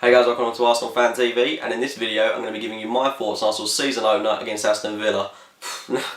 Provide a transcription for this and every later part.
Hey guys, welcome to Arsenal Fan TV, and in this video I'm going to be giving you my thoughts on Arsenal's season opener against Aston Villa.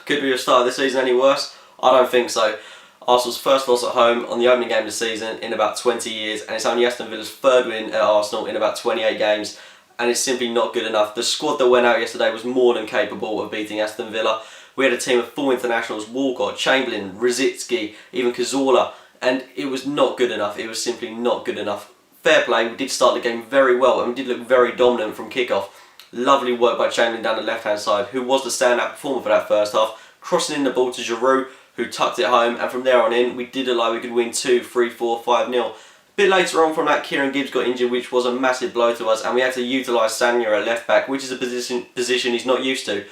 Could we have started the season any worse? I don't think so. Arsenal's first loss at home on the opening game of the season in about 20 years, and it's only Aston Villa's third win at Arsenal in about 28 games, and it's simply not good enough. The squad that went out yesterday was more than capable of beating Aston Villa. We had a team of full internationals: Walcott, Chamberlain, Rosicky, even Cazorla, and it was not good enough. It was simply not good enough. Fair play, we did start the game very well and we did look very dominant from kick-off. Lovely work by Chamberlain down the left-hand side, who was the standout performer for that first half, crossing in the ball to Giroud, who tucked it home, and from there on in, we did look like we could win 2, 3, 4, 5-0. A bit later on from that, Kieran Gibbs got injured, which was a massive blow to us, and we had to utilise Sanya at left-back, which is a position he's not used to.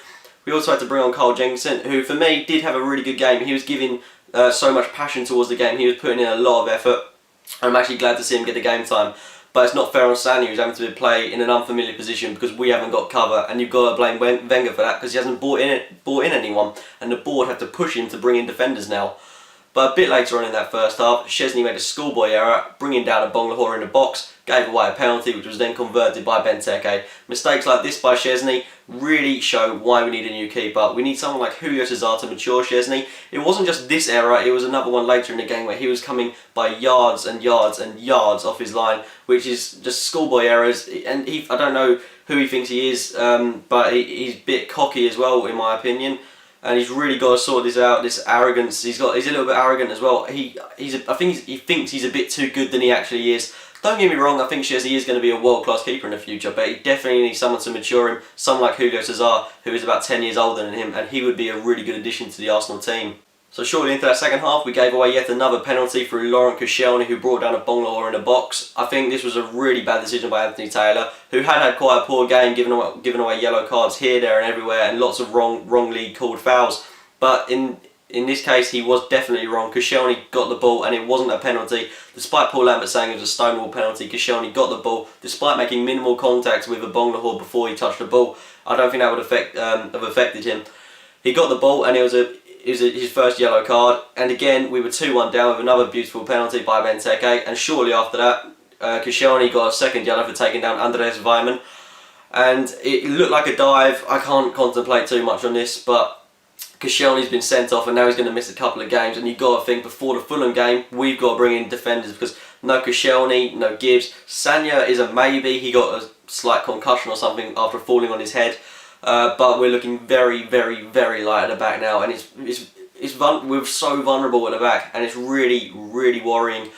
We also had to bring on Carl Jenkinson, who for me did have a really good game. He was giving so much passion towards the game, he was putting in a lot of effort. I'm actually glad to see him get the game time, but it's not fair on Sanya, who's having to play in an unfamiliar position because we haven't got cover, and you've got to blame Wenger for that because he hasn't brought in anyone, and the board have to push him to bring in defenders now. But a bit later on in that first half, Szczesny made a schoolboy error, bringing down a Bonglahor in the box, gave away a penalty which was then converted by Benteke. Mistakes like this by Szczesny really show why we need a new keeper. We need someone like Julio Cesar to mature Szczesny. It wasn't just this error, it was another one later in the game where he was coming by yards and yards and yards off his line, which is just schoolboy errors. And I don't know who he thinks he is, but he's a bit cocky as well, in my opinion. And he's really got to sort this out. This arrogance, he's a little bit arrogant as well. I think he thinks he's a bit too good than he actually is. Don't get me wrong, I think Szczesny is going to be a world-class keeper in the future, but he definitely needs someone to mature him. Someone like Julio Cesar, who is about 10 years older than him, and he would be a really good addition to the Arsenal team. So shortly into that second half, we gave away yet another penalty through Laurent Koscielny, who brought down a Bonglahor in the box. I think this was a really bad decision by Anthony Taylor, who had quite a poor game, giving away yellow cards here, there and everywhere, and lots of wrongly called fouls. But in this case, he was definitely wrong. Koscielny got the ball, and it wasn't a penalty. Despite Paul Lambert saying it was a stonewall penalty, Koscielny got the ball, despite making minimal contact with a Bonglahor before he touched the ball. I don't think that would have affected him. He got the ball, and it was his first yellow card, and again we were 2-1 down with another beautiful penalty by Benteke, and shortly after that Koscielny got a second yellow for taking down Andreas Weimann, and it looked like a dive. I can't contemplate too much on this, but Koscielny's been sent off and now he's going to miss a couple of games, and you've got to think before the Fulham game we've got to bring in defenders because no Koscielny, no Gibbs. Sanya is a maybe, he got a slight concussion or something after falling on his head. But we're looking very, very, very light at the back now, and we're so vulnerable at the back, and it's really, really worrying.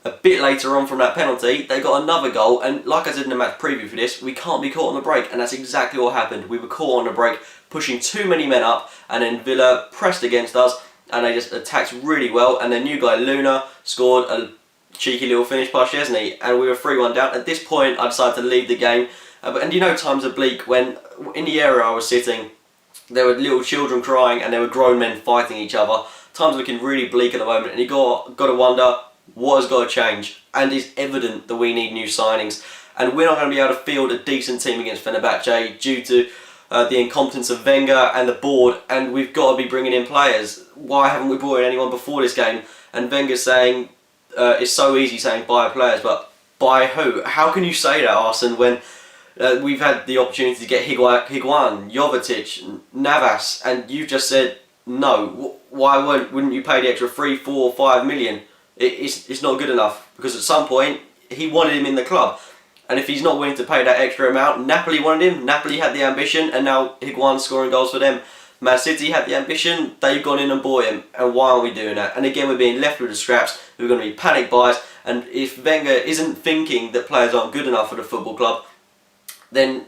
A bit later on from that penalty, they got another goal, and like I said in the match preview for this, we can't be caught on the break, and that's exactly what happened. We were caught on the break, pushing too many men up, and then Villa pressed against us, and they just attacked really well, and their new guy Luna scored a cheeky little finish by Szczesny, and we were 3-1 down. At this point, I decided to leave the game. And you know, times are bleak when, in the area I was sitting, there were little children crying and there were grown men fighting each other. Times are looking really bleak at the moment, and you got to wonder what has got to change. And it's evident that we need new signings, and we're not going to be able to field a decent team against Fenerbahce due to the incompetence of Wenger and the board. And we've got to be bringing in players. Why haven't we brought in anyone before this game? And Wenger's saying it's so easy saying buy players, but buy who? How can you say that, Arsene, when we've had the opportunity to get Higuain, Jovetic, Navas, and you've just said no? Why wouldn't you pay the extra 3, 4, 5 million? It's not good enough, because at some point he wanted him in the club, and if he's not willing to pay that extra amount, Napoli wanted him, Napoli had the ambition, and now Higuain's scoring goals for them. Man City had the ambition, they've gone in and bought him, and why are we doing that? And again, we're being left with the scraps. We're going to be panic buys, and if Wenger isn't thinking that players aren't good enough for the football club, then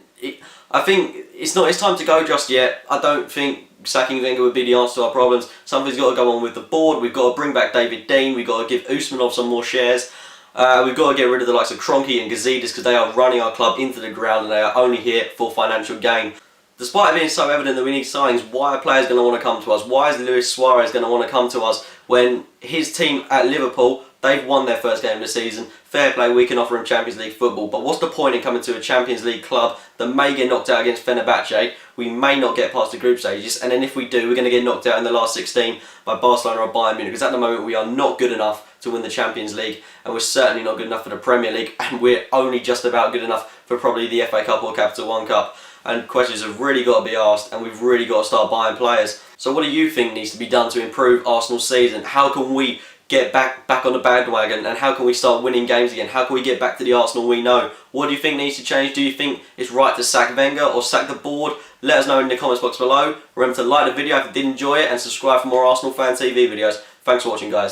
I think it's time to go just yet. I don't think sacking Wenger would be the answer to our problems. Something's got to go on with the board. We've got to bring back David Dean. We've got to give Usmanov some more shares. We've got to get rid of the likes of Kroenke and Gazidis, because they are running our club into the ground and they are only here for financial gain. Despite it being so evident that we need signings, why are players going to want to come to us? Why is Luis Suarez going to want to come to us when his team at Liverpool, they've won their first game of the season? Fair play, we can offer him Champions League football, but what's the point in coming to a Champions League club that may get knocked out against Fenerbahce? We may not get past the group stages, and then if we do, we're going to get knocked out in the last 16 by Barcelona or Bayern Munich, because at the moment we are not good enough to win the Champions League, and we're certainly not good enough for the Premier League, and we're only just about good enough for probably the FA Cup or Capital One Cup. And questions have really got to be asked, and we've really got to start buying players. So what do you think needs to be done to improve Arsenal's season? How can we get back on the bandwagon, and how can we start winning games again? How can we get back to the Arsenal we know? What do you think needs to change? Do you think it's right to sack Wenger or sack the board? Let us know in the comments box below. Remember to like the video if you did enjoy it, and subscribe for more Arsenal Fan TV videos. Thanks for watching, guys.